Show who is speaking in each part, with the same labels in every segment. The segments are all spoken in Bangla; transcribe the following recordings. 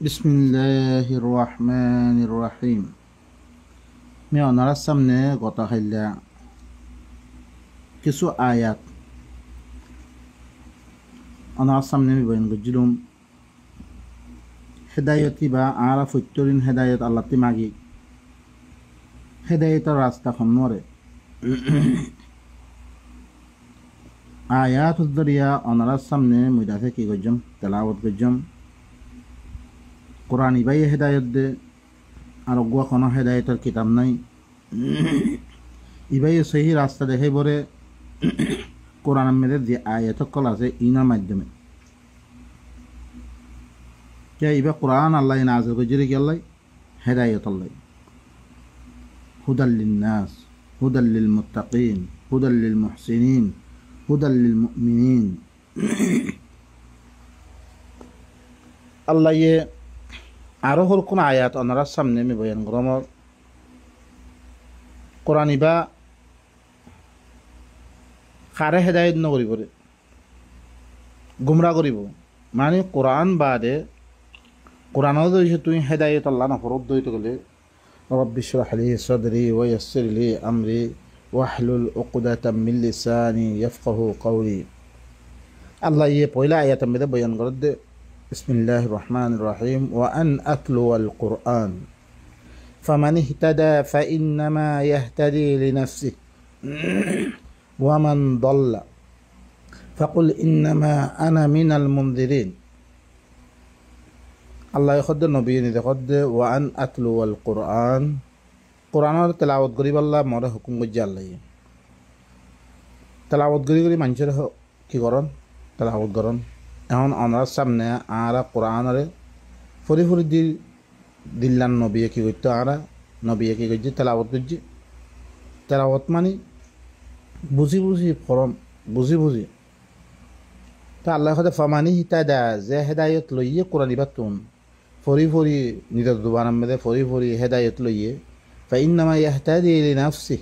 Speaker 1: বিসমিল্লাহির রহমানির রহিম। আমি ওনার সামনে কথা খাইলা কিছু আয়াত ওনার সামনে আমি বয়ান করছিলাম। হেদায়তি বা আরা ফৈতরিন হেদায়ত আল্লাহতে মাগি হেদায়তের রাস্তা খন্নরে আয়াত উদ্দরিয়া ওনার সামনে মুইদাতে কি করছম তেলাওয়াত করছম। কোরআন ইবাই হেদায়ত দে আর অগুয়া কোনো হেদায়তের কিতাব নাই। ইবাই সহি রাস্তা দেখাই বরে কোরআন মেয়েদের যে আয়াত কল আছে ইনার মাধ্যমে কে ইবা কোরআন আল্লাহ নাযিল করেছে কি আল্লাহ হেদায়ত আল্লাহ হুদাল লিন্নাস হুদাল লিল মুত্তাকিন হুদাল লিল মুহসিনিন হুদাল লিল মুমিনিন। আল্লাহ ইয়ে আরো হল কোন আয়াত ওনার সামনে আমি বয়ান করম। কোরআন ইবা কারে হেদায়ত নকরিব গুমরা করিব মানে কোরআন বাদে কোরআনও যদি তুমি হেদায়ত আল্লাহ নফরত দইতে গেলে রব্বি ইশরাহ লি সাদরি ওয়া ইয়াসসির লি আমরি ওয়াহলুল উকদাতাম মিন লিসানি ইয়াফকাহু কওলি। আল্লাহ ইয়ে পয়লা আয়াতের মধ্যে বয়ান করে দে বিসমিল্লাহির রহমানির রহিম ওয়া আন আতলুয়াল কুরআন ফামান ইহতাদা ফাইন্নামা ইয়াহতাদি লিনাফসিহি ওয়া মান দাল্লা ফাকুল ইন্নামা আনা মিনাল মুনযিরিন। আল্লাহ খদ্দে নবী নিদে খদ্দে ওয়া আন আতলুয়াল কুরআন কোরআনের তেলাওয়াত করিব আল্লাহ মরে হুকুম করছে। আল্লাহ তেলাওয়াত করি মানুষের কি করন তেলাওয়াত করন। এখন ওনার সামনে আরা কোরআনরে ফরি ফরি দিল্লান নবীয়ে কি করতো আরা নবীয়ে কি করছে তেলাওয়াত করছে। তেলাওয়াত মানে বুঝি বুঝি ফরম বুঝি বুঝি তা আল্লাহ কথা ফামানি হিতা দা যে হেদায়ত লইয়ে কোরআন ইবাতুন ফরি ফরি নিজের দুবার মেদে ফরি ফরি হেদায়ত লইয়ে ফাইন্নামা ইয়াহতাদি লিনাফসি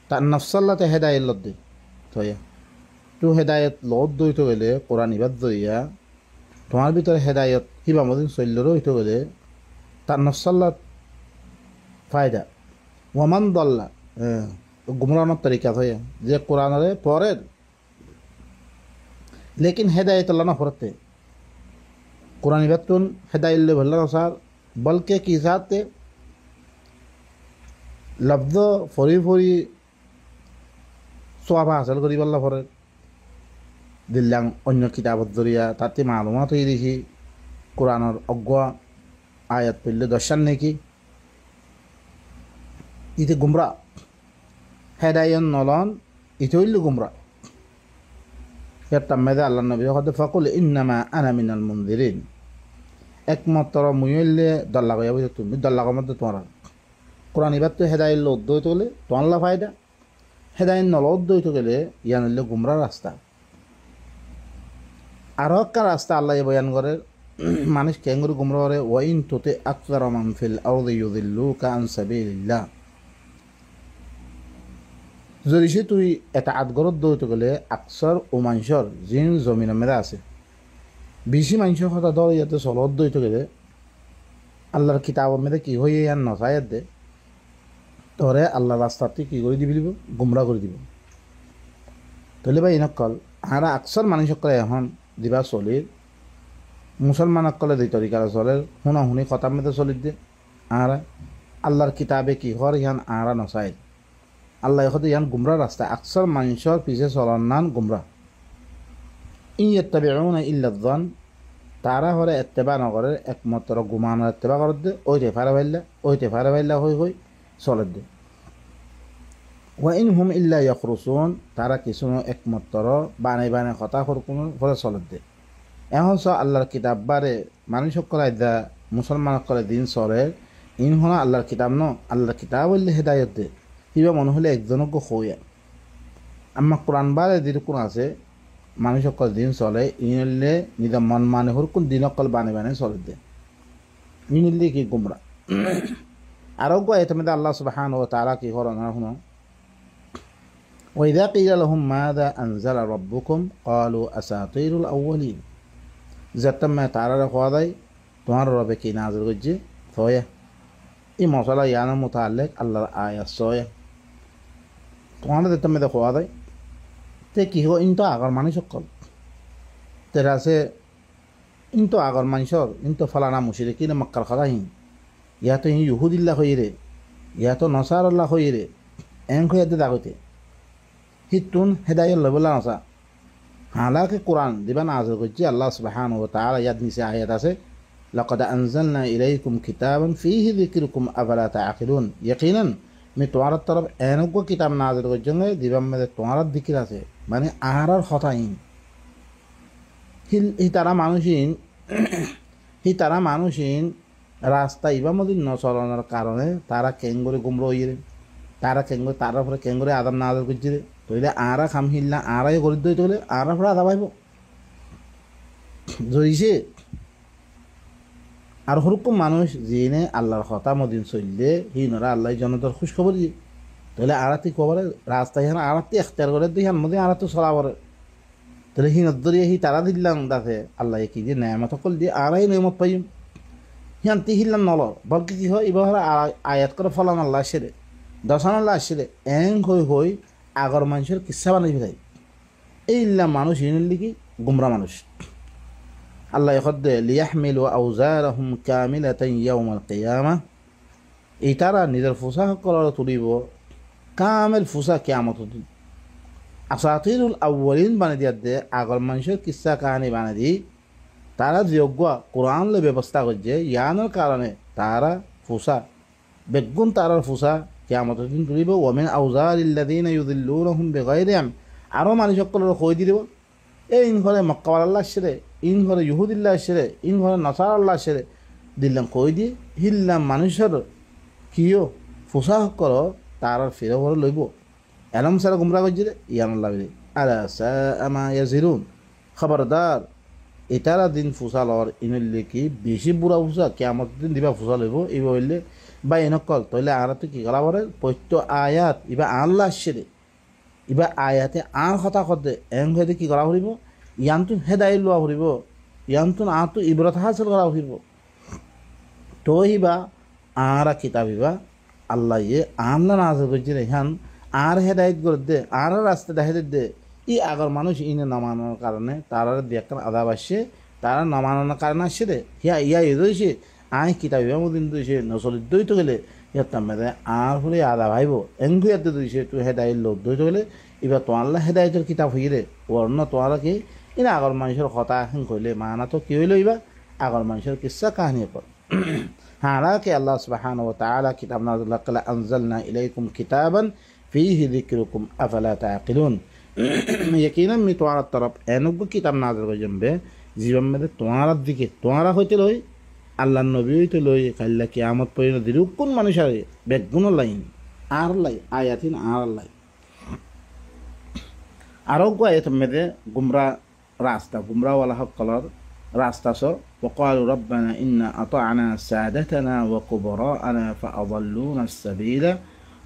Speaker 1: তার নফসাল্লাতে হেদায়ত লত দে থয়া তো হেদায়ত লত দইতে গেলে কোরআন ইবাদ দইয়া তোমার ভিতরে হেদায়ত হিবা মদিন চল্যরও হইতে গেলে তার নফসাল্লাত ফায়দা ওয়ামান দল্লা গুমরানোর তরিকা হয়ে যে কোরআনরে পরের লেকিন হেদায়ত আল্লাহ না ফরতে কোরআন ইবাতুন হেদায়ত লে ভল্লা নসার বলকে কি সাথে লব্ধ ফরি ফরি সোয়াবা হাসিল করি বল্লা ফরে দিল্লাং অন্য কিতাবত জরিয়া তাতে মালুমাত হয়ে দেখি কোরআনের অজ্ঞ আয়াত পড়লে দর্শন নাকি ইতে গুমরা হেদায়ত নলন ইতে হইল গুমরা। মেদে আল্লাহ নবী হতে ফাকুল ইন্নামা আনা মিনাল মুনযিরিন একমাত্র মুইলে দল্লা কইয়া বুঝে তুমি দল্লা কমতে তোমার কোরআন ইবাদ তো হেদায়ত লদ দইতে গেলে তোমার ফায়দা হেদায়ত নলদ দইতে গেলে ইয়ান হইলে গুমরা রাস্তা। আর একটা রাস্তা আল্লাহ বয়ান করে মানুষ কেঙ্গুর গুমরা করে ওয়াইন তোতে আকসার মান ফিল আরদি ইউদিল্লুকা আন সাবিলিল্লাহ যদি সে তুই এটা আদগরত দইতে গেলে আকসর ও মানুষের জিন জমিনের মেদা আছে বেশি মানুষের কথা ধর ইয়াতে চলত দইতে গেলে আল্লাহর কিতাবের মেদে কি হয়ে ইয়ান নচায়াত দে তোরে আল্লাহ রাস্তাতে কি করে দিবি দিব গুমরা করে দিব। তাহলে ভাই ইনকল আর আকসর মানুষ সকলে এখন দিবা চলির মুসলমান সকলে দুই তরিকার চলের শুনা শুনি খতার মেদে চলিত দে আর আল্লাহর কিতাবে কি হর ইয়ান আরা নচায় আল্লাহ এখন ইয়ান গুমরা রাস্তা আকসর মানুষের পিছে চলার নান গুমরা ইয়াত্তাবিউনা ইল্লা যন তারা হরে এত্তেবা নগরের একমাত্র গুমানের এত্তেবা করত দে ওইতে ফারে ফাইল্লা হই চলত দে ওয়া ইন হুম ইল্লা ইয়াখরুসুন তারা কিছু একমাত্র বানাই বানাই কথা করে চলত দে। এখন চ আল্লাহর কিতাব বারে মানুষ সকলে দা মুসলমান সকলে দিন চলে ইন হনা আল্লাহর কিতাব ন আল্লাহর কিতাব বললে হেদায়ত দে কিবা মনে হলে একজনক হইয়া আমার কোরআন বারে যেরকম আছে মানুষ সকল দিন চলে ইনলে নিজের মন মানে হর কোন দিন অকল বানে বানে চলে দে ইনলে কি গুমরা। আরোগ্য এতে মধ্যে আল্লাহ সুবহানাহু ওয়া তাআলা কি করেন শুনো ওয়াইদা কিলা লাহুম মাযা আনজালা রাব্বুকুম ক্বালু আসাতিরুল আউওয়ালিন যেতমে তারা খোয়া দেয় তোমার রবে কি নাজিল করছে সয়া এই মশলা ইয়ানোর মোতালেক আল্লাহর আয়াত সয়া তোমার দেখতে মেয়েদের খোয়া দেয় তে কি হো ইন তো আগর মানুষ সকল তেরা আছে ইন তো আগর মানুষর ইন তো ফলানা মুশিরে কিনে মক্কার খরাহীন ইয়া তো ইহুদিল্লা হইরে ইয়া তো নসারল্লাহ হইরে এং হইয়াতে দাগতে হিতুন হেদায়ুল্লাহ বললা নসা হালাকে কোরআন দিবা নাজিল করছে আল্লাহ সুবহানাহু ওয়া তাআলা ইয়াদ নিচে আয়াত আছে লাকাদ আনজালনা ইলাইকুম কিতাবান ফীহি যিকরুকুম আফালা তাআকিলুন ইয়াকিনান আমি তোমার তরফ এনক কিতাব নাজিল করছি দিবাম মধ্যে তোমার দিকির আছে মানে আহারার হতাইন হি তারা মানুষিন রাস্তা ইবা মধ্যে নচলনের কারণে তারা কেঙ্গরে গুমরা হইরে তারা কেঙ্গরে তার উপরে কেঙ্গরে আদাম নাজিল করছে তইলে আরা খাম হিল্লা আরাই করে দই তইলে আরা পরে আদা পাইব জইছে আর হরকম মানুষ যিনি আল্লাহর কথা মদিন চললে হিনরা আল্লাহ জনতার খুশ খবর দিয়ে তাহলে আরাতি খবরে রাস্তায় হেন আরাতি এখতিয়ার করে দিই হেন মধ্যে আরাতো চলা পড়ে তাহলে হিনত ধরিয়ে হি তারা দিল্লাম দাসে আল্লাহ কি দিয়ে নেয়ামত সকল দিয়ে আরাই নেয়ামত পাইম হিয়ান্তি হিল্লাম নল বলকি কি হয় এবার আয়াত করে ফলান আল্লাহ সেরে দশান আল্লাহ আসলে এং হই আগর মানুষের কিচ্ছা বানাই ফেলাই এই ইল্লাম মানুষ হিনের লিখি গুমরা মানুষ আল্লাহ খদ্দে লিয়াহমিলু আউজারহুম কামিলাতান ইয়াউমাল কিয়ামা এই তারা নিজের ফুসা সকলের তুলিব কামেল ফুসা কিয়ামত দিন আসাতিরুল আউয়ালিন বানিয়ে দিয়া দে আগর মানুষের কিচ্ছা কাহানি বানিয়ে দি তারা যোগ্য কোরআন লে ব্যবস্থা করছে ইয়ানোর কারণে তারা ফুসা বেগুন তারার ফুসা কিয়ামত দিন তুলিব ওমিন আউজারিল্লাযিনা ইউযিল্লুনাহুম বিগাইরি ইলম আরও মানুষ সকলের কই দিব এই ইন ঘরে মক্কাওয়ালা আল্লাহ সেরে ইন ঘরে ইহুদিল্লাহ সেরে ইন ঘরে নসার আল্লাহ সেরে দিল্লাম কই দিয়ে হিল্লাম মানুষের কিও ফুসা কর তার ফিরে ঘরে লইব এলম সারা গুমরা করছে রে ইয়ান আল্লাহ বিলে আলা সাআমা ইয়াজিরুন খবরদার এটারা দিন ফুসা লর ইনলে কি বেশি বুড়া ফুসা কিয়ামত দিন দিবা ফুসা লইব এই বললে বা এনকল তইলে আর তো কি করা পরে পৈত্য আয়াত ইবা আল্লাহ সেরে ইবা আয়াতে আর কথা কদে এং হইতে কি করা ফুরিব ইয়ান্তুন হেদায় লোৱা ফুরিব ইয়ান্তুন আতো ইব্রত হাসিল করা ফুরিব তো হিবা আর কিতাব হিবা আল্লাহ ইয়ে আল্লাহ নাজিল করছে রেহান আর হেদায়ত করে দে আর রাস্তা দেখাতে দে ই আগর মানুষ ইনে নামানোর কারণে তারা দেখেন আদাব আসছে তারা নামানোর কারণে আসছে রে ইয়া এদইছে আয় কিতাব হিবা মদিন দইছে নচলিত দইতে গেলে ইয়ার মেদে আর হলে আদা ভাইব এঙ্গু ইয়াতে দইছে তুই হেদায়ত লোক দইতে গেলে এবার তো আল্লাহ হেদায়তের কিতাব হইরে অন্য তোয়ারা কি ইনা আগর মানুষের কথা এখন কইলে মানা তো কি হইল ইবা আগর মানুষের কিচ্ছা কাহিনী কর হালাকে আল্লাহ সুবহানাহু ওয়া তাআলা কিতাব নাযিল করা আনজালনা ইলাইকুম কিতাবান ফীহি যিকরুকুম আফালা তাআকিলুন ইয়াকিনান মি তোয়ার তরফ এনুক কিতাব নাযিল কইজমবে জীবন মধ্যে তোয়ার দিকে তোয়ারা হইতে লই আল্লাহর নবী হইতে লই কাল্লা কিয়ামত পর্যন্ত দিরুকুন মানুষের বেগুন লাইন আর লাই আয়াতিন আর লাই আরোগ্য আয়াত মধ্যে গুমরা রাস্তা গুমরাওয়ালা সকলের রাস্তা সর وقالوا ربنا إنا أطعنا سادتنا وكبراءنا فأضلونا السبيل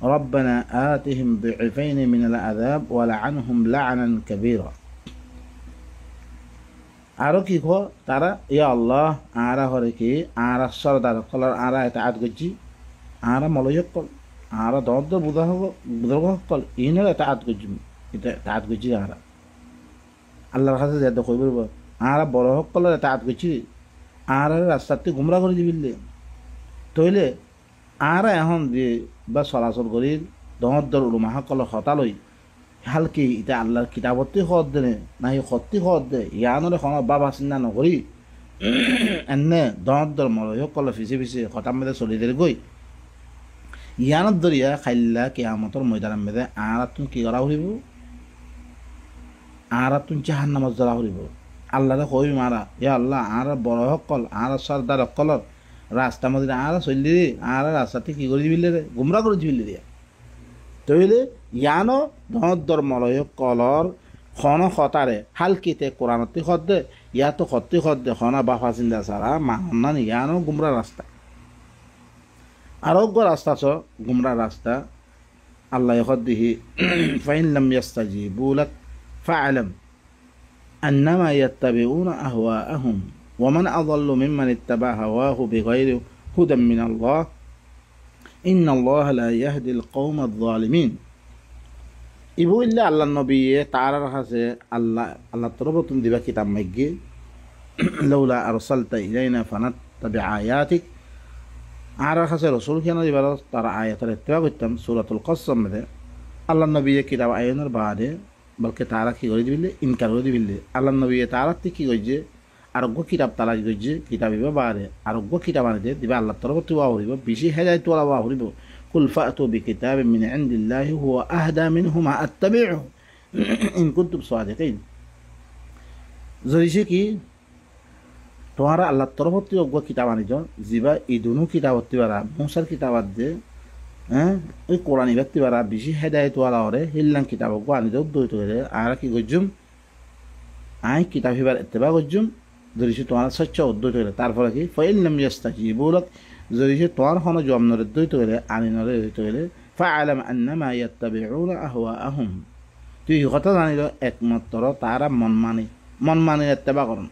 Speaker 1: ربنا آتهم ضعفين من العذاب ولعنهم لعنا كبيرا আরো কি কো তারা ইয়া আল্লাহ আরা হরে কি আরা সরদার কলার আরা এতাআত গজি আরা মলয়ক কল আরা দদ বুদা হব বুদা কল ইনের এতাআত গজি এটা এতাআত গজি আরা আল্লাহর কাছে যা কই বলবো আরা বড় সকলের এতাআত গজি আরা রাস্তাতে গুমরা করে দিবিলে তইলে আরা এখন যে বা চলাচল করি দর উলমা সকলের হতালই হালকি এটা আল্লাহর কিতাবতে খত দে নাই সত্যি খত দে ইয়ানরে খন বাবা চিন্তা নকৰি এনে দর মলয় সকলে ফিচে ফিচে হতাম মেদে চলি দে গই ইয়ানত দরিয়া খাইলা কিয়ামতৰ ময়দান মেদে আরাতুন কি করা হইব আরাতুন জাহান্নামত জ্বলা হইব আল্লাহরে কই মারা ইয়া আল্লাহ আর বড় সকল আর সরদার সকলের রাস্তা মধ্যে আর চলি আর রাস্তাতে কি করে দিবিলে রে গুমরা করে দিবিলে দিয়া তইলে ইয়ানো দর মলয় কলর খন খতারে হালকিতে কোরআনতে খদ্দে ইয়াতো খত্তি খদ্দে খনা বাফা চিন্তা সারা মাহনান ইয়ানো গুমরা রাস্তা আরোগ্য রাস্তা চ গুমরা রাস্তা আল্লাহ খদ্দিহি ফাইন লাম ইয়াস্তাজিবু লাক ফা'লাম আন্নামা ইয়াত্তাবিউনা আহওয়াআহুম ওয়ামান আযাল্লু মিম্মান ইত্তাবা হাওয়াহু বিগাইরি হুদাম মিনাল্লাহ ইন্নাল্লাহা লা ইয়াহদিল কওমায যালিমিন। ইবু ইল্লা আল্লাহ নবিয়ে তার কাছে আল্লাহ তরফতুন দিবা কিতাব মাইগে লাউলা আরসালতা ইলাইনা ফানাত্তাবি আয়াতিক আর কাছে রসুল কেন দিবার তার আয়াতের ইত্তেবা করতাম সূরাতুল কসম মধ্যে আল্লাহ নবিয়ে কিতাব আয়নের বাদে বলকে তারা কি করে দিবিলে ইনকার করে দিবিলে আল্লাহ নবিয়ে তারা কি কইছে আরোগ্য কিতাব তারা কি কইছে কিতাব ইবা বাদে আরোগ্য কিতাব আনিতে দিবা আল্লাহ তরফত ওয়া হরিব বেশি হেদায়েত ওয়ালা ওয়া হরিব কুল ফাতু বিকিতাবিন মিন ইনদিল্লাহি হুয়া আহদা মিনহুমা আত্তাবি'ু ইন কুনতুম সাদিকিন। জরিছে কি তোমারা আল্লাহ তরফত অজ্ঞ কিতাব আনিছ যিবা ইদুনু কিতাব পারা মুসার কিতাবাত দে ওই কোরআন ব্যক্তি পারা বেশি হেদায়েত ওয়ালা হরে হিল্লাং কিতাব আনি দেও দইত করে আর কি গজ্জুম আই কিতাব হিবার ইত্তেবা গজ্জুম জরিছে তোমার সচ্চ উদ্দইত করে তারপরে কি ফাইল লাম ইয়াস্তাজিবু লাক জরিছে তোমার হন জমনরে দইত করে আনি নরে দইত করে ফাআলাম আন্নামা ইয়াত্তাবিউনা আহওয়াআহুম। তুই কথা জানিল একমাত্র তারা মন মানে ইত্তেবা করন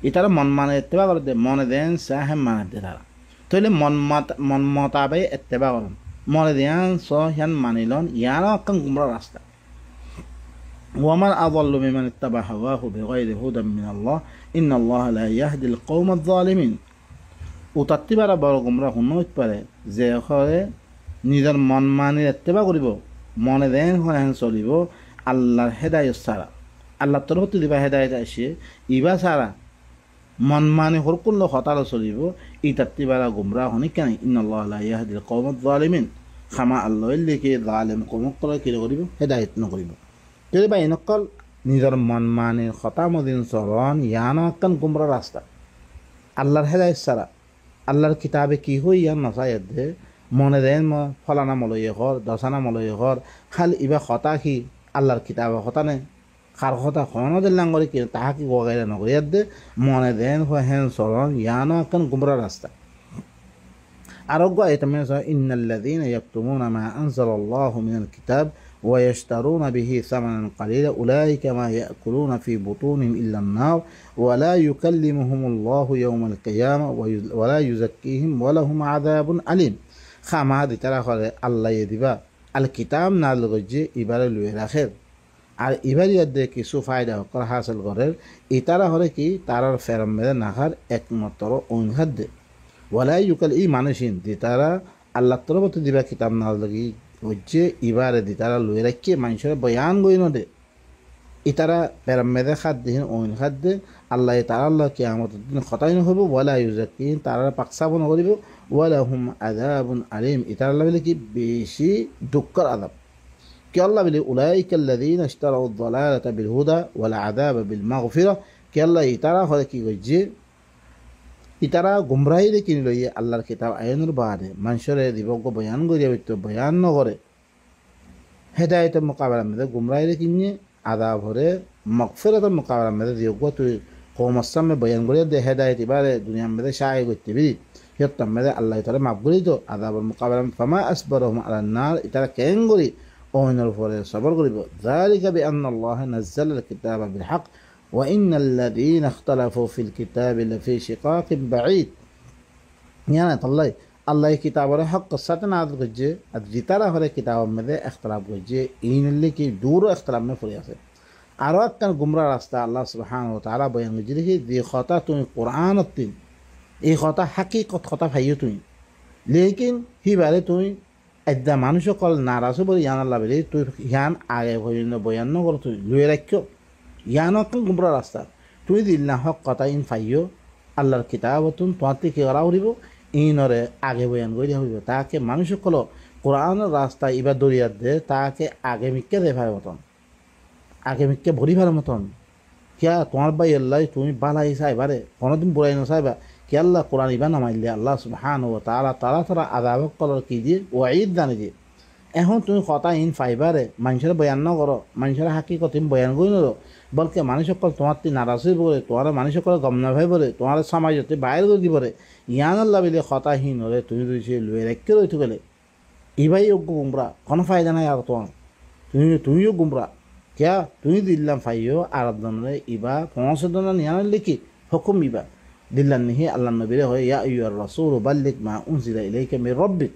Speaker 1: ইতারা মন মানে ইত্তেবা করে দে মনে দেন সাহেব মানে দে তারা তাহলে মন মতাবে ইত্তেবা করন মনে দেন সহিয়ান মানিলন ইয়ার আকান গুমরা রাস্তা। ওয়ামান আযাল্লু মিম্মান ইত্তাবা হাওয়াহু বিগাইরি হুদাম মিনাল্লাহ ইন্নাল্লাহা লা ইয়াহদিল কওমায যালিমিন। উতাত্তিবারা বড় গুমরা হইতে পারে যে হয় নিজের মন মানে ইত্তেবা করিব মনে দেন হন চলিব আল্লাহর হেদায়েত ছাড়া আল্লাহর তরফত দিবা হেদায়েত আসে ইবা ছাড়া মন মানে হরকুল্ল হতালো চলিব ইতাত্তিবারা গুমরা হনি কেন ইন্নাল্লাহা লা ইয়াহদিল কওমায যালিমিন খামা আল্লাহ লিখে জালেম কমক করে কি করিব হেদায়েত নকরিব। যদি বা এনেকল নিজের মন মানে হতামদিন চরণ ইয়ান আকান গুমরা রাস্তা আল্লাহর হেদায়েত ছাড়া আল্লাহর কিতাবে কি হই ইয়ান নচায়াত দে মনে দেন ফলানা মলয়ে ঘর দশানা মলয়ে ঘর খাল ইবা হতা কি আল্লাহর কিতাবে হতা নে খার কথা হন দিল্লাং করে কি তাহা কি গগাইলে নকরিয়াত দে মনে দেন হেন চরণ ইয়ান আকান গুমরা রাস্তা। আরোগ্য এতমে ইন্নাল্লাযীনা ইয়াকতুমুনা মা আনজালাল্লাহু মিনাল কিতাব ওয়া ইয়াশতারুনা বিহি সামানান কালিলা উলাইকা মা ইয়াকুলুনা ফি বুতুনিহিম ইল্লান নার ওয়া লা ইউকাল্লিমুহুমুল্লাহু ইয়াওমাল কিয়ামা ওয়া লা ইউযাক্কিহিম ওয়া লাহুম আযাবুন আলীম। খামা দিতারা করে আল্লাহ দিবা আল কিতাব নাল গজে ইবারে লুয়ে রাখে আর ইবারিয়াত দে কিছু ফায়দা হকর হাসিল করে ইতারা হরে কি তারার ফেরম মেরে নাখার একমাত্র অনহাদ দে ওয়ালা ইউকাল ই মানুষিন দিতারা আল্লাহ তরফত দিবা কিতাব না লাগি হচ্ছে ইবারে দিতারা লুয়ে রাখিয়ে মানুষের বয়ান গই নদে ইতারা ফেরম মেরে খাদ দিন অন খাদ দে আল্লাহ তারা আল্লাহ কিয়ামত দিন খতাই নহব ওয়ালা ইউজাকিন তারা পাকসাব নকরিব ওয়ালা হুম আযাবুন আলিম ইতারা বলে কি বেশি দুঃখর আযাব কি আল্লাহ বলে উলাইকা আল্লাযীনা ইশতারাউ আদ-দালালাতা বিল হুদা ওয়াল আযাবা বিল মাগফিরা কি আল্লাহ ইতারা হয় কি গজে ইতারা গুমরাহিরে কিনি লইয়ে আল্লাহর কিতাব আইনের বাদে মানুষরে দিবজ্ঞ বয়ান করিয়া বিত্ত বয়ান নকরে হেদায়েতের মোকাবেলা মেয়েদের গুমরাহিরে কিনিয়ে আদাব হরে মগফিরাতের মোকাবেলা মেয়েদের দিবজ্ঞ তুই কৌমসামে বয়ান করিয়া দে হেদায়েত এবারে দুনিয়ার মেয়েদের সাহায্য করতে বিদি সিহঁতার মেয়েদের আল্লাহ তারা মাফ করি তো আদাবর মোকাবেলা ফামা আসবারহুম আলান নার ইতারা কেন করি অইনের উপরে সবর করিব যালিকা বিআন্নাল্লাহা নাযালাল কিতাবা বিল হক وإن الذين اختلفوا في الكتاب لفي شقاق بعيد يعني الله كتاب حق ساتنا عدل گجے ادیتارا ہرے کتاب میں اختلاف گجے این اللي کی دور اختلاف میں فریا سے আরত কান গুমরা রাস্তা আল্লাহ সুবহানাহু ওয়া তাআলা বয়ান গজে দি খতা তুমি কুরআন তিন এই খতা হাকিকত খতা ভাইও তুমি লেকিন হি বারে তুমি এদা মানুষ কল নারাজ বলি ইয়ান আল্লাহ বলি তুই ইয়ান আগে ভইন বয়ান ন কর তুই লুয়ে রাখিও ইয়ান কান গুমরা রাস্তা তুই দিল না হক কথা ইন ফাইও আল্লাহর কিতাবতুন তোয়াতে কি করা হইব ইনরে আগে বয়ান গইলে হইব তাকে মানুষ কল কোরআনের রাস্তা ইবা দরিয়াত দে তাকে আগে মিক্কে দে ভাই মতন আগে মিক্কে ভরি ভালো মতন কিয়া তোমার ভাই আল্লাহ তুমি বালাই চাইবারে কোনোদিন বুড়াই নচাইবা কি আল্লাহ কোরআন ইবা নামাইলে আল্লাহ সুবহানাহু ওয়া তাআলা তারা আযাব কলর কি দিয়ে ওয়াঈদ জানি দিয়ে এখন তুমি কথা ইন ফাইবারে মানুষের বয়ান ন করো মানুষের হাকিকত বয়ান করি নরো বলকে মানুষ সকল তোমার তি নারাজ হয়ে পড়ে তোমার মানুষ সকল গম না ভাই পড়ে তোমার সমাজতে বাইরে করে দিবরে ইয়ান আল্লাহ বলে কথাহীন হলে তুমি দুই লুয়ে রেখে রইতে গেলে ইবাই গুমরা কোনো ফায়দা নাই আর তোমার তুমিও গুমরা क्या तुम दिल्लाम फाइयो आरब दनरे इबा 5 दना नियान लिखी हुकुम इबा দিল্লান্নিহি আল্লাহ নবীরে হয় ইয়া আইয়ুহার রাসূল বাল্লিগ মা উনজিলা ইলাইকা মির রাব্বিক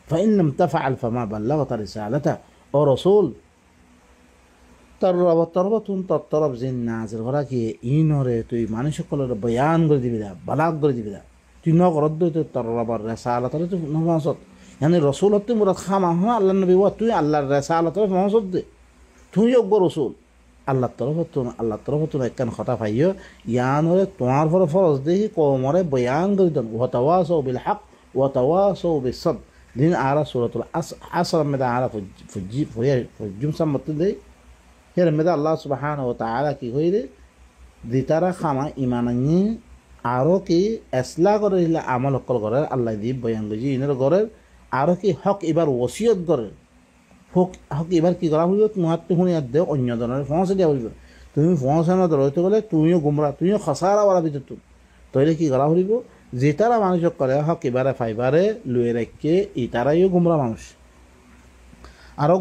Speaker 1: ফাইন লাম তাফআল ফামা বাল্লাগতা রিসালাতা। ও রাসূল তরবাতুন তরব জিন নাজির করা কি ইনরে তুই মানুষ সকলের বয়ান করে দিবি দা বালাগ করে দিবি দা তুই নগরদ তুই তরবার রেসালাত তুই নমাসত মানে রসুল তুই মুরাদ খামা হ্যাঁ আল্লাহ নবী ওয়া তুই আল্লাহর রেসালাত মহসত দে তুই যোগ্য রসুল আল্লাহ তরফতুন একখান কথা পাইও ইয়ানরে তোমার পরে ফরজ দেখি কমরে বয়ান করে দেন ওয়াতাওয়াসাউ বিল হক ওয়াতাওয়াসাউ বিস সবর দিন আরা সূরাতুল আসর মেদা আরা ফুজ্জুম সামত দেই হের মেদা আল্লাহ সুবহানাহু ওয়া তাআলা কি কইরে দিতারা খামা ইমানানি আরো কি এসলা করে দিলে আমল হকল করে আল্লাহ দি বয়ান গজি ইনের করে আরো কি হক এবার ওসিয়ত করে হক এবার কি করা হইব তোমার তো শুনি দে অন্য ধরনের পৌঁছে দেওয়া হইব তুমি পৌঁছানো ধরতে গেলে তুমিও গুমরা তুমিও খসারা বলা ভিতর তুমি তইলে কি করা হইব যে তারা মানুষ করে হক এবারে ফাইবারে লুয়ে রেখে ইতারাইও গুমরা মানুষ আরো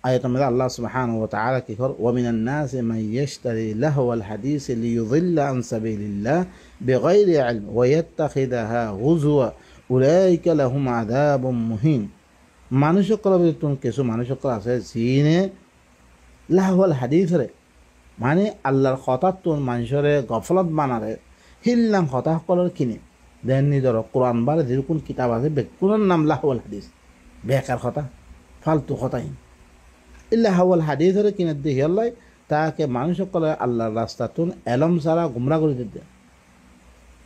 Speaker 1: আয়াত মধ্যে আল্লাহ সুবহানাহু ওয়া তাআলা কি কর ওয়া মিনান নাসি মান ইয়াশতারি লাহওয়াল হাদিস লিয়ুযিল্লা আন সাবিলিল্লাহ বিগাইরি ইলম ওয়া ইয়াত্তাখিদাহা হুজুয়া উলাইকা লাহুম আযাবুম মুহিন। মানুষ সকলের ভিতর কিছু মানুষ সকল আছে যিনে লাহওয়াল হাদিস রে মানে আল্লাহর কথা তোর মানুষরে গফলত বানারে হিল্লাম কথা সকলের কিনে দেন নিজর কোরআন বারে যেরকম কিতাব আছে বেকুনের নাম লাহওয়াল হাদিস বেকার কথা ফালতু কথাই লাহওয়াল হাদিস রে কিনে দিয়ে আল্লাহ তাকে মানুষ সকলে আল্লাহর রাস্তাতুন এলম সারা গুমরা করে দিতে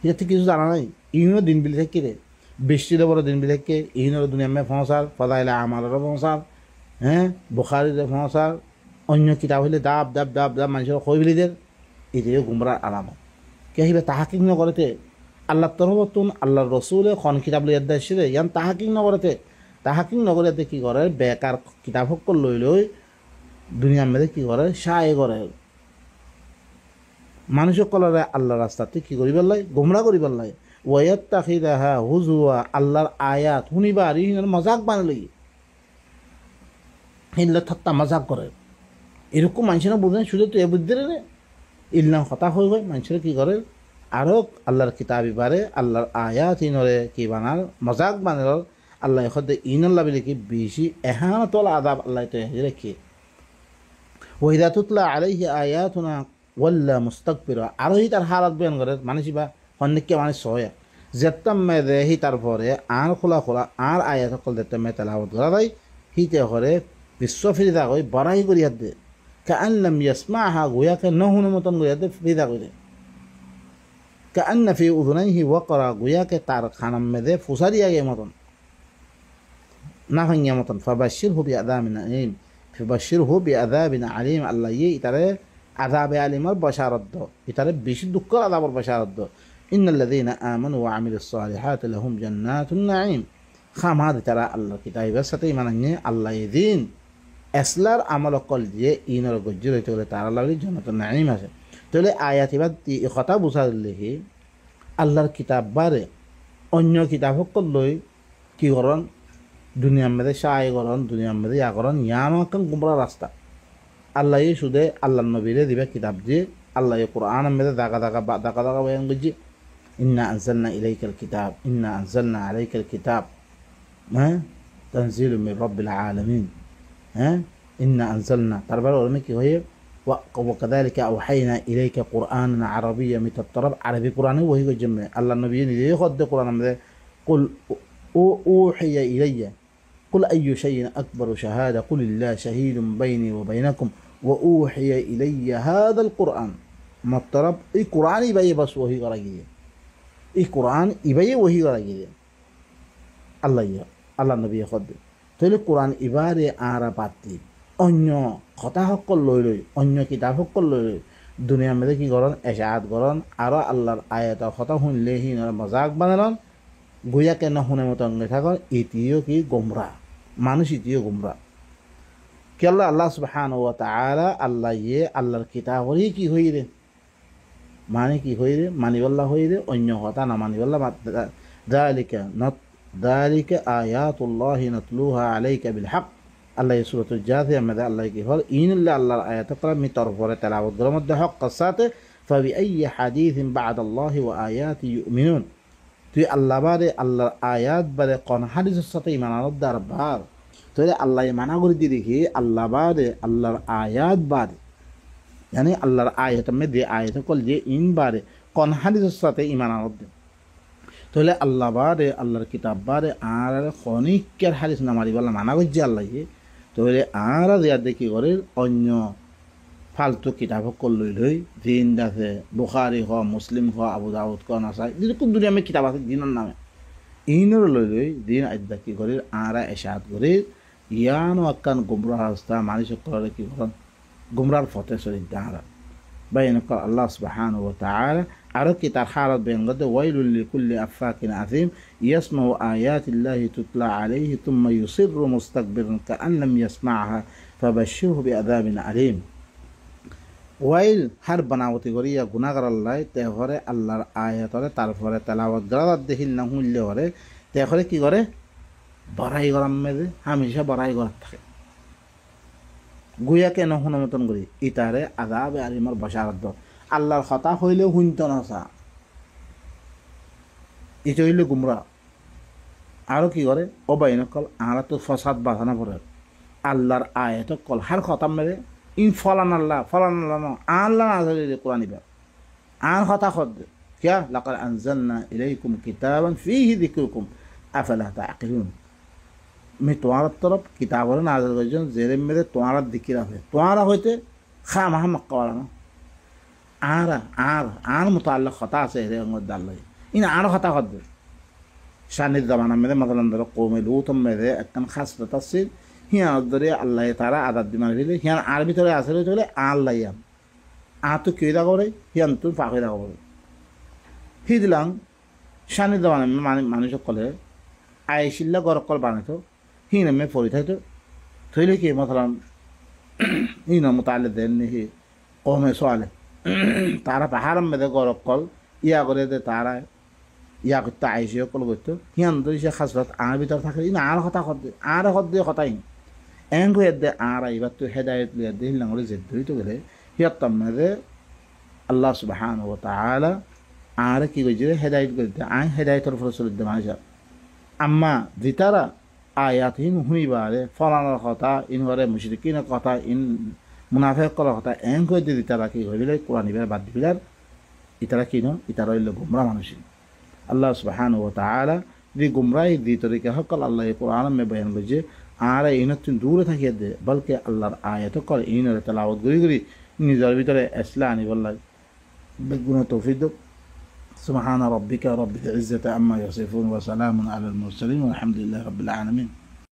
Speaker 1: এটা কিছু জানা নাই ইউনো দিন বিলি থেকে রে বৃষ্টির বড় দিন বিলেকে ইহিনের দুনিয়া মে ফসার ফদাইলে আমারও ফসার হ্যাঁ বুখারিরে ফসার অন্য কিতাব হইলে দাব দাব দাব দাব মানুষের কই বিলিদের এটিও গুমরার আলামত কে হিবে তাহাকিক নগরতে আল্লাহ তরফতুন আল্লাহর রসুলে খন কিতাব লইয়ার দেশে ইয়ান তাহাকিক নগরতে তাহাকিক নগরতে কি করে বেকার কিতাব সকল লই লই দুনিয়ার মেয়েদের কি করে সায় করে মানুষ সকলরে আল্লাহর রাস্তাতে কি করিবার লাই গুমরা করিবার লাই ওয়াত্তাখিদাহা হুজুয়া আল্লাহর আয়াত শুনিবা আর ইহিনের মজাক বানালি হিল্লা ঠাট্টা মজাক করে এরকম মানুষেরা বুঝেন শুধু তো এ বুদ্ধি রে ইল্লাম কথা হয়ে যায় মানুষেরা কি করে আরো আল্লাহর কিতাবি পারে আল্লাহর আয়াত ইনরে কি বানার মজাক বানাল আল্লাহ এখদে ইনাল্লাহ বলে কি বেশি এহানতল আদাব আল্লাহ তো রেখে ওয়াইদা তুতলা আলাইহি আয়াতুনা ওয়াল্লা মুস্তাকবিরা আরো তার হালাত বয়ান করে মানুষ বা অনেককে মানুষ সয়া যেতাম মে দে হি তারপরে আর খোলা খোলা আর আয়াত সকল দেখতে মে তেলাওয়াত করা যায় হিতে করে বিশ্ব ফিরিদা কই বড়াই করিয়া দে কাআন লাম ইয়াসমাহা গোয়াকে নহুনের মতন করিয়া দে ফিরিদা করে কাআন ফি উযুনাইহি ওয়াকরা গোয়াকে তার খানাম মে দে ফুসারিয়া গে মতন না ভাঙিয়া মতন ফাবাশশিরহু বিআযাবিন আলীম ফাবাশশিরহু বিআযাবিন আলীম আল্লাহ ইতারে আযাবে আলিমার বশারত দ ইতারে বেশি দুঃখ আযাবের বশারত দ ইন্নাল্লাযীনা আমানু ওয়া আমিলুস সালিহাতি লাহুম জান্নাতুন নাঈম খামাদ তারা আল্লাহর কিতাবের সাথে ঈমান আনিয়ে আল্লাহ দিন আসলার আমল কল দিয়ে ইনর গজ্জুর হইতে গেলে তার আল্লাহর জান্নাতুন নাঈম আছে তাহলে আয়াত এবার এই কথা বুঝাইলেহি আল্লাহর কিতাব বারে অন্য কিতাব সকল লই কি করন দুনিয়ার মধ্যে সায় করন দুনিয়ার মধ্যে ইয়া করন ইয়ামাকান গুমরা রাস্তা আল্লাহ শুধু আল্লাহর নবীরে দিবে কিতাব দিয়ে আল্লাহ কোরআনের মধ্যে দাগা দাগা বয়ান করছে ইন্না আনজালনা ইলাইকাল কিতাব ইন্না আনজালনা আলাইকাল কিতাব হ্যাঁ তানজিলু মির রাব্বিল আলামিন হ্যাঁ ইন্না আনজালনা তারপরে ওরমে কি হয়ে وكذلك أوحينا إليك قرآنا عربيا متطرب عربي قرآن وهي جمع الله النبي يخد قرآن قل أوحي إلي قل أي شيء أكبر شهادة قل الله شهيد بيني وبينكم وأوحي إلي هذا القرآن مضطرب إي قرآن يبي بس وهي غرقية إي قرآن يبي وهي غرقية الله النبي يخد تقول القرآن إبارة عرباتي অন্য কথা সকল লৈ লৈ অন্য কিতাব সকল লৈ লৈ দুনিয়ার মধ্যে কি করন এশাহাত করন আরো আল্লাহর আয়াতের কথা শুনলে হি মজাক বানালন গুয়াকে না শুনে মতো অঙ্গে থাকন ইতিও কি গোমরা মানুষ ইতিও গোমরা কি আল্লাহ সুবহানাহু ওয়া তাআলা আল্লাহ আল্লাহর কিতাবরই কি হইরে মানে কি হইরে মানিবাল্লাহ হইরে অন্য কথা না মানিবাল্লাহ যালিকা আয়াতুল্লাহি নাতলুহা আলাইকা বিল হক আল্লাহ সূরাতুল জাথিয়া মধ্যে আল্লাহ কি হল ইনল্লাহ আল্লাহর আয়াত করা মি তরফরে তেলাওয়াত করার মধ্যে হক সাথে فبأي حديث بعد الله وآياته يؤمنون তুই আল্লাহ বাদে আল্লাহর আয়াত বাদে কোন হাদিসের সাথে ইমান আনার দরবার তাহলে আল্লাহ মানা করে দিয়ে দেখি আল্লাহ বাদে আল্লাহর আয়াত বাদে يعني আল্লাহর আয়াত মধ্যে আয়াত কল যে ইন বাদে কোন হাদিসের সাথে ইমান আনার দেন তাহলে আল্লাহ বাদে আল্লাহর কিতাব বাদে আর খনিকের হাদিস না মারি বলা মানা করছে আল্লাহ তাহলে আর দেখি করে অন্য ফালতু কিতাব সকল লৈ লৈ দিন আছে বুখাৰী হ মুছলিম হ আবু দাউদ ক নাসাই যেরকম দুনিয়া আমি কিতাব আছে দিনের নামে ইনর লৈ লৈ দিন আদ্যা কি করে আরা এসাদ করে ইয়ানো আকান গুমরাহ রাস্তা মানুষ সকলের কি করেন গুমরার ফতে চলি দাঁড়া বাইন আল্লাহ সুবহানাহু ওয়া তাআলা আরো কি তার হালত বেন গদে ওয়াইলুল লিকুল্লি আফাকিন আযীম ইয়াসমাউ আয়াতিল্লাহি তুতলা আলাইহি থুম্মা ইউসিররু মুস্তাকবিরান কাআন লাম ইয়াসমা'হা ফাবাশশিরহু বিআযাবিন আলীম ওয়াইল হার বানাওতি করিয়া গুনাহগার আল্লাহ তে ঘরে আল্লাহর আয়াতরে তারপরে তেলাওয়াত গরাত দেখিল না হুইলে ঘরে তে ঘরে কি করে বড়াই গরম মেজে হামেশা বড়াই গরম থাকে গুয়া কেন শুনো মতন করি ইতারে আযাবে আলিমার বাশারত আল্লাহর কথা হইলে শুনতো না চা ইটো হইলে গুমরা আরো কি করে ও বাইন কল আরা তো ফসাদ বাঁধানো পড়ে আল্লাহর আয়াত কল হার খতাম মেরে ইন ফলান আল্লাহ ন আল্লাহ না কোরআন ইবা আন কথা খদ क्या लक़द अनज़लना इलैकुम किताबन फ़ीहि ज़िक्रुकुम अफ़ला ताक़िलून मैं तुम्हारा तरफ किताब नाज़िल करजन जेरे मेरे तुम्हारा जिक्र है तुम्हारा होते खामा मक्कावाला ना आर मुताल्लिक़ खता से है अंगद इन आर खता खद शानिद ज़माना में मतलब अंदर कौम लूत में अक्कन खास तस्सीर हियाँ दरे अल्लाह तारा आदत दिमाग ले हियाँ आरबी तरह आसरे चले आल्लाह याम तो क्यों लगा रहे हियाँ तुम फाक़ी लगा रहे हिदलां शानिद ज़माना में मानुष कले आयशिल्ला गौरकल बाने तो हिना में फोरी था तो थोड़े के मतलब हिना मुताल्लिक़ देन नहीं कौम सवाल तारा पहाड़म में दे गौरकल या करे दे तारा या कुछ आयशिया कल गयो हियाँ अंदर से खासबात आरबी तरह था इन आर खता खद दे खता ही एंगो यद्दे आरा इबात तो हिदायत ले यद्दे हिलांगले ज़िद्दुई तो गले हिया तम्मदे अल्लाह सुब्हानहु व तआला आरा की गजरे हिदायत करते आय हिदायत और रसूल दे माजा अम्मा जितारा आयात हिन हुई बारे फलाना खता इन वारे मुशरिकीन खता इन मुनाफिक कल खता एंगो यद्दे जितारा की गजरे कुरान इबार बाद बिलार इतारा की नो इतारा इल्लो गुमराह मानुषी अल्लाह सुब्हानहु व तआला दी गुमराही दी तरीके हकल अल्लाह कुरान में बयान गजे आरा इनतिन दूर থাকিয়ে দে বলকে আল্লাহর আয়াত কল ইনের তেলাওয়াত করি করি নিজের ভিতরে ইসলামী বল্লাহ বেগুন তৌফিক সুবহান রাব্বিকা রাব্বিল ইজ্জাতি আম্মা ইয়াসিফুন ওয়া সালামুন আলাল মুরসালিন ওয়া আলহামদুলিল্লাহি রাব্বিল আলামিন।